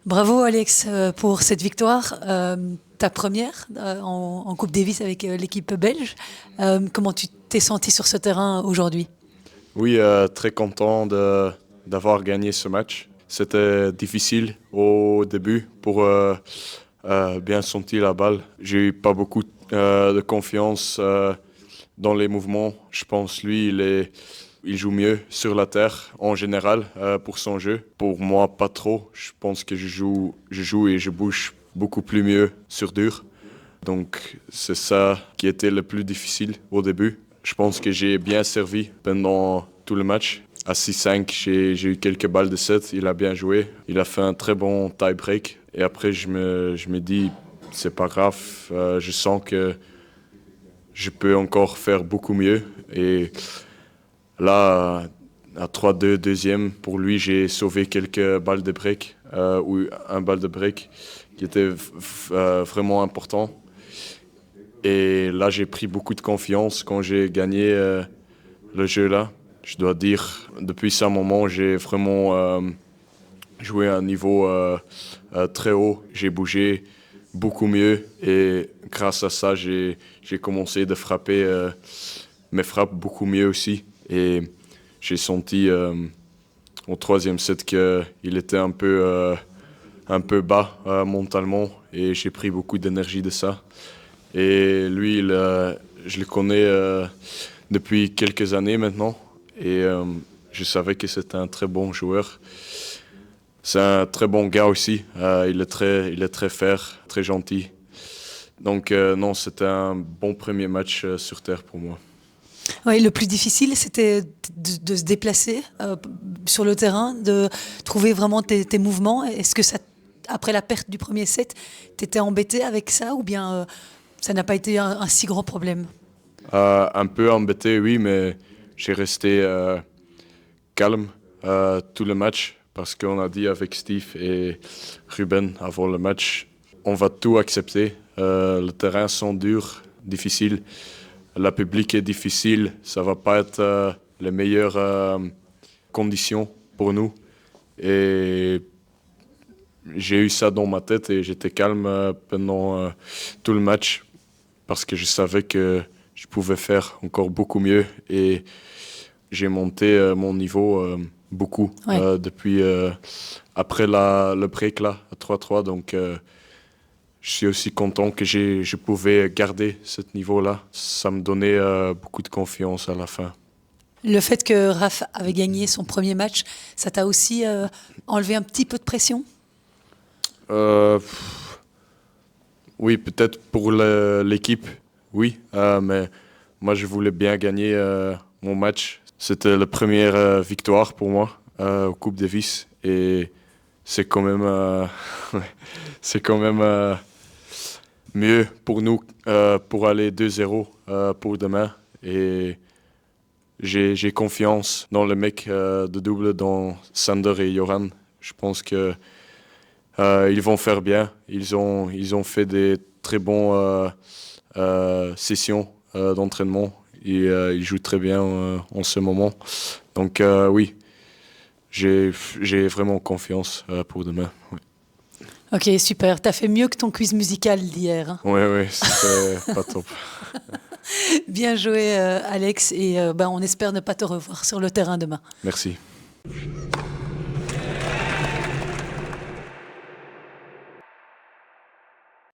Bravo Alex pour cette victoire, ta première en Coupe Davis avec l'équipe belge. Comment tu t'es senti sur ce terrain aujourd'hui? Oui, très content d'avoir gagné ce match. C'était difficile au début pour bien sentir la balle. J'ai eu pas beaucoup de confiance dans les mouvements. Je pense lui, il joue mieux sur la terre en général pour son jeu. Pour moi, pas trop. Je pense que je joue et je bouge beaucoup plus mieux sur dur. Donc c'est ça qui était le plus difficile au début. Je pense que j'ai bien servi pendant tout le match. À 6-5, j'ai eu quelques balles de 7. Il a bien joué. Il a fait un très bon tie-break. Et après, je me dis, c'est pas grave. Je sens que je peux encore faire beaucoup mieux. Et là, à 3-2, deuxième, pour lui, j'ai sauvé quelques balles de break, ou un balle de break qui était vraiment important. Et là, j'ai pris beaucoup de confiance quand j'ai gagné le jeu là. Je dois dire, depuis ce moment, j'ai vraiment joué à un niveau très haut. J'ai bougé beaucoup mieux et grâce à ça, j'ai commencé de frapper mes frappes beaucoup mieux aussi. Et j'ai senti au troisième set qu'il était un peu bas mentalement et j'ai pris beaucoup d'énergie de ça. Et lui, je le connais depuis quelques années maintenant et je savais que c'était un très bon joueur. C'est un très bon gars aussi. Il est très fair, très gentil. Donc non, c'était un bon premier match sur Terre pour moi. Oui, le plus difficile, c'était de se déplacer sur le terrain, de trouver vraiment tes mouvements. Est-ce que ça, après la perte du premier set, tu étais embêté avec ça ou bien ça n'a pas été un si grand problème? Un peu embêté, oui, mais j'ai resté calme tout le match parce qu'on a dit avec Steve et Ruben avant le match, on va tout accepter. Le terrain sont durs, difficiles. La public est difficile. Ça va pas être les meilleures conditions pour nous. Et j'ai eu ça dans ma tête et j'étais calme pendant tout le match parce que je savais que je pouvais faire encore beaucoup mieux et j'ai monté mon niveau beaucoup Ouais. depuis après le break là à 3-3. Donc je suis aussi content que je pouvais garder ce niveau-là. Ça me donnait beaucoup de confiance à la fin. Le fait que Raph avait gagné son premier match, ça t'a aussi enlevé un petit peu de pression? Oui, peut-être pour l'équipe, oui. Mais moi, je voulais bien gagner mon match. C'était la première victoire pour moi au Coupe Davis. Et c'est quand même, c'est quand même mieux pour nous pour aller 2-0 pour demain. Et j'ai confiance dans les mecs de double, dans Sander et Joran. Je pense que ils vont faire bien. Ils ont fait des très bons sessions d'entraînement et ils jouent très bien en ce moment. Donc oui, j'ai vraiment confiance pour demain. Oui, Ok, super. T'as fait mieux que ton quiz musical d'hier, hein. ouais, ouais, c'était pas top. Bien joué, Alex. Et on espère ne pas te revoir sur le terrain demain. Merci.